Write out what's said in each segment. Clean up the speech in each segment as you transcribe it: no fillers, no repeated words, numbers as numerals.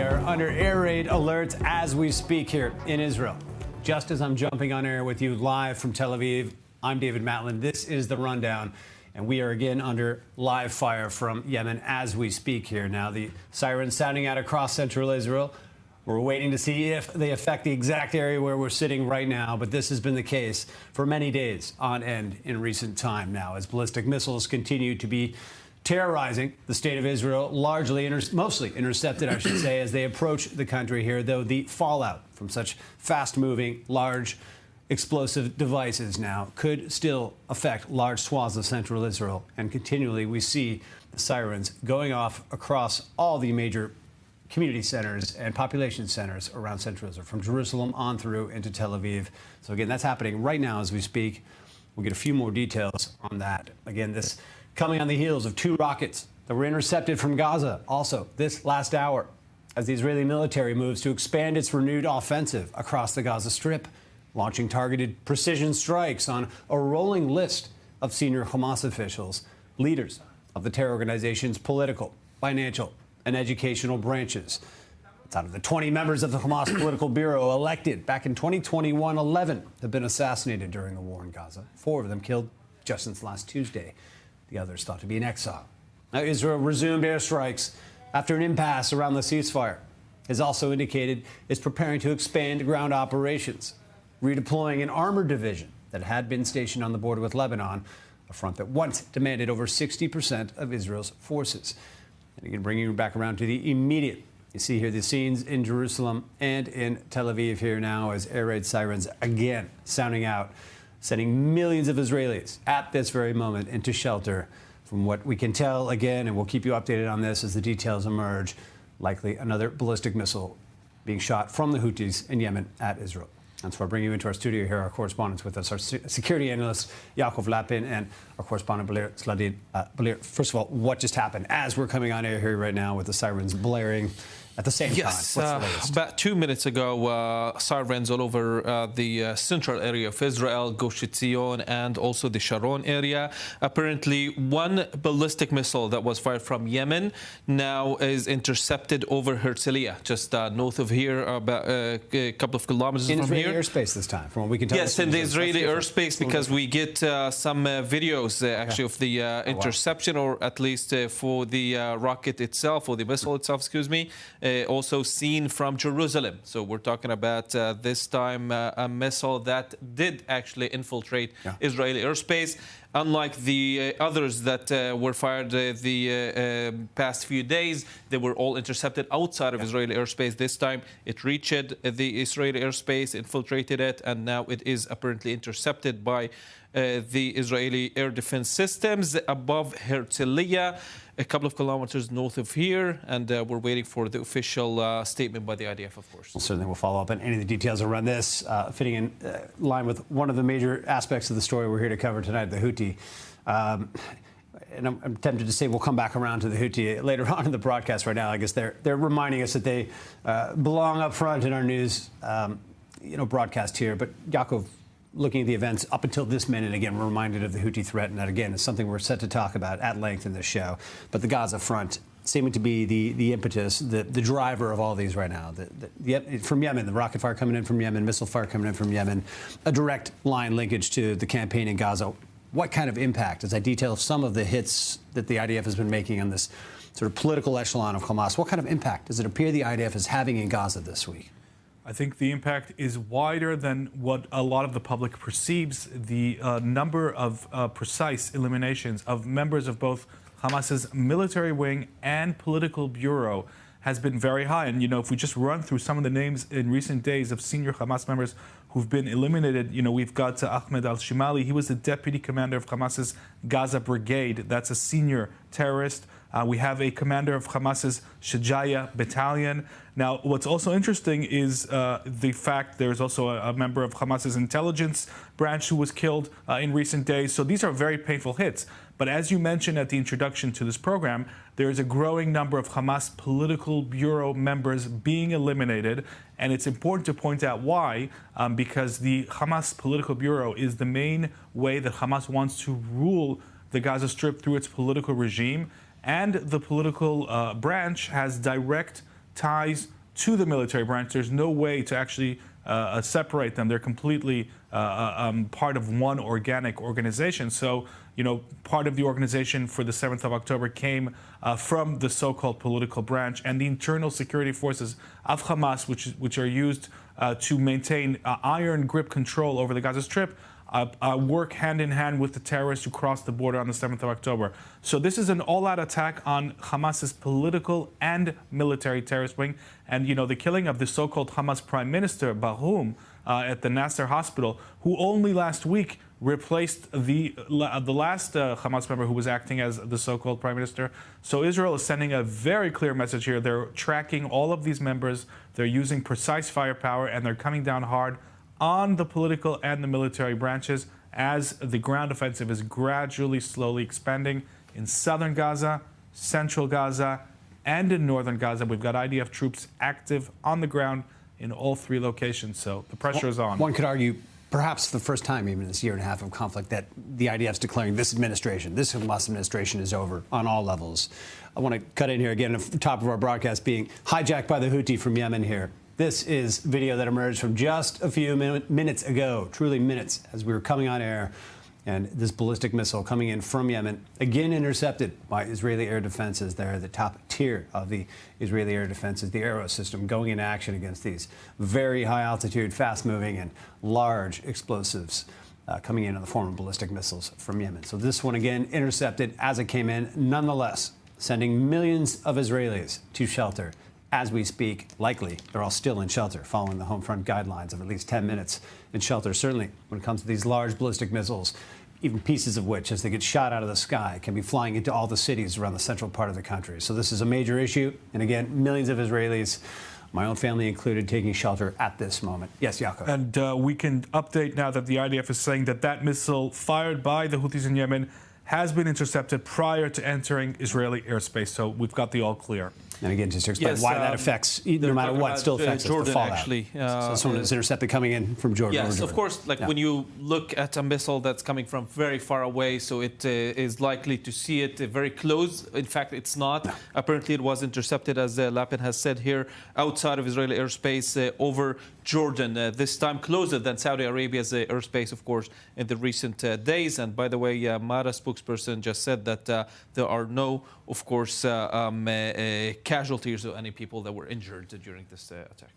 are under air raid alerts as we speak here in Israel. Just as I'm jumping on air with you live from Tel Aviv, I'm David Matlin. This is the rundown, and we are again under live fire from Yemen as we speak here. Now, the sirens sounding out across central Israel. We're waiting to see if they affect the exact area where we're sitting right now, but this has been the case for many days on end in recent time now, as ballistic missiles continue to be terrorizing the state of Israel, mostly intercepted, I should say, as they approach the country here, though the fallout from such fast-moving, large, explosive devices now could still affect large swaths of central Israel. And continually, we see the sirens going off across all the major community centers and population centers around central Israel, from Jerusalem on through into Tel Aviv. So again, that's happening right now as we speak. We'll get a few more details on that. Again, this coming on the heels of 2 rockets that were intercepted from Gaza also this last hour, as the Israeli military moves to expand its renewed offensive across the Gaza Strip, launching targeted precision strikes on a rolling list of senior Hamas officials, leaders of the terror organization's political, financial, and educational branches. It's out of the 20 members of the Hamas political bureau elected back in 2021, 11 have been assassinated during the war in Gaza. 4 of them killed just since last Tuesday. The others thought to be in exile. Now, Israel resumed airstrikes after an impasse around the ceasefire. Has also indicated it's preparing to expand ground operations, redeploying an armored division that had been stationed on the border with Lebanon, a front that once demanded over 60% of Israel's forces. And again, bringing you back around to the immediate. You see here the scenes in Jerusalem and in Tel Aviv here now as air raid sirens again sounding out, sending millions of Israelis at this very moment into shelter. From what we can tell, again, and we'll keep you updated on this as the details emerge, likely another ballistic missile being shot from the Houthis in Yemen at Israel. And so I'll bring you into our studio here, our correspondents with us, our security analyst, Yaakov Lapin, and our correspondent, Blair Sladin. Blair, first of all, what just happened as we're coming on air here right now with the sirens blaring at the same time? Yes, about 2 minutes ago, sirens all over the central area of Israel, Gush Etzion, and also the Sharon area. Apparently, 1 ballistic missile that was fired from Yemen now is intercepted over Herzliya, just north of here, about a couple of kilometers from Israeli here. airspace this time, from what we can tell. Yes, in the Israeli airspace, because we get some videos actually of the interception, or at least for the rocket itself, or the missile itself, excuse me. Also seen from Jerusalem. So we're talking about this time a missile that did actually infiltrate Israeli airspace. Unlike the others that were fired the past few days, they were all intercepted outside of Israeli airspace. This time it reached the Israeli airspace, infiltrated it, and now it is apparently intercepted by the Israeli air defense systems above Herzliya, a couple of kilometers north of here, and we're waiting for the official statement by the IDF, of course. Well, certainly we'll follow up on any of the details around this, fitting in line with one of the major aspects of the story we're here to cover tonight, the Houthi. And I'm tempted to say we'll come back around to the Houthi later on in the broadcast. Right now, I guess they're reminding us that they belong up front in our news, broadcast here. But Yaakov, looking at the events up until this minute, again, we're reminded of the Houthi threat, and that, again, is something we're set to talk about at length in this show. But the Gaza front seeming to be the impetus, the driver of all these right now. From Yemen, the rocket fire coming in from Yemen, missile fire coming in from Yemen, a direct line linkage to the campaign in Gaza. What kind of impact, as I detail some of the hits that the IDF has been making on this sort of political echelon of Hamas, what kind of impact does it appear the IDF is having in Gaza this week? I think the impact is wider than what a lot of the public perceives. The number of precise eliminations of members of both Hamas's military wing and political bureau has been very high. And, if we just run through some of the names in recent days of senior Hamas members who've been eliminated, we've got Ahmed al-Shimali. He was the deputy commander of Hamas's Gaza Brigade. That's a senior terrorist. We have a commander of Hamas's Shajaya battalion. Now, what's also interesting is the fact there's also a member of Hamas's intelligence branch who was killed in recent days. So these are very painful hits. But as you mentioned at the introduction to this program, there is a growing number of Hamas political bureau members being eliminated. And it's important to point out why, because the Hamas political bureau is the main way that Hamas wants to rule the Gaza Strip through its political regime. And the political branch has direct ties to the military branch. There's no way to actually separate them. They're completely part of one organic organization. So, part of the organization for the 7th of October came from the so-called political branch, and the internal security forces of Hamas, which are used to maintain iron grip control over the Gaza Strip, work hand in hand with the terrorists who crossed the border on the 7th of October. So this is an all-out attack on Hamas's political and military terrorist wing. And, the killing of the so-called Hamas Prime Minister, Bahoum, at the Nasser hospital, who only last week replaced the last Hamas member who was acting as the so-called prime minister. So Israel is sending a very clear message here. They're tracking all of these members. They're using precise firepower, and they're coming down hard on the political and the military branches as the ground offensive is gradually, slowly expanding in southern Gaza, central Gaza, and in northern Gaza. We've got IDF troops active on the ground in all three locations, so the pressure is on. One could argue, perhaps for the first time even in this year and a half of conflict, that the IDF's declaring this Hamas administration is over on all levels. I want to cut in here again at the top of our broadcast being hijacked by the Houthi from Yemen here. This is video that emerged from just a few minutes ago, truly minutes, as we were coming on air. And this ballistic missile coming in from Yemen, again intercepted by Israeli air defenses. They're the top tier of the Israeli air defenses, the Arrow system, going into action against these very high altitude, fast moving and large explosives coming in the form of ballistic missiles from Yemen. So this one again intercepted as it came in, nonetheless, sending millions of Israelis to shelter. As we speak, likely they're all still in shelter, following the home front guidelines of at least 10 minutes in shelter. Certainly, when it comes to these large ballistic missiles, even pieces of which, as they get shot out of the sky, can be flying into all the cities around the central part of the country. So this is a major issue. And again, millions of Israelis, my own family included, taking shelter at this moment. Yes, Yaakov. And we can update now that the IDF is saying that missile fired by the Houthis in Yemen has been intercepted prior to entering Israeli airspace. So we've got the all clear. And again, just to explain why that affects, no matter what, still affects Jordan, us, the fallout. Actually. So someone is intercepted coming in from Jordan. Yes, of course. When you look at a missile that's coming from very far away, so it is likely to see it very close. In fact, it's not. No. Apparently, it was intercepted, as Lapin has said here, outside of Israeli airspace over Jordan, this time closer than Saudi Arabia's airspace, of course, in the recent days. And by the way, MARA spokesperson just said that there are no, of course, casualties or any people that were injured during this attack.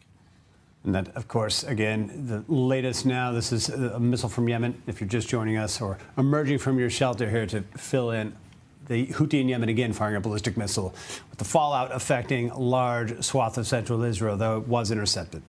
And that, of course, again, the latest now, this is a missile from Yemen. If you're just joining us or emerging from your shelter here to fill in, the Houthi in Yemen again firing a ballistic missile with the fallout affecting large swath of central Israel, though it was intercepted.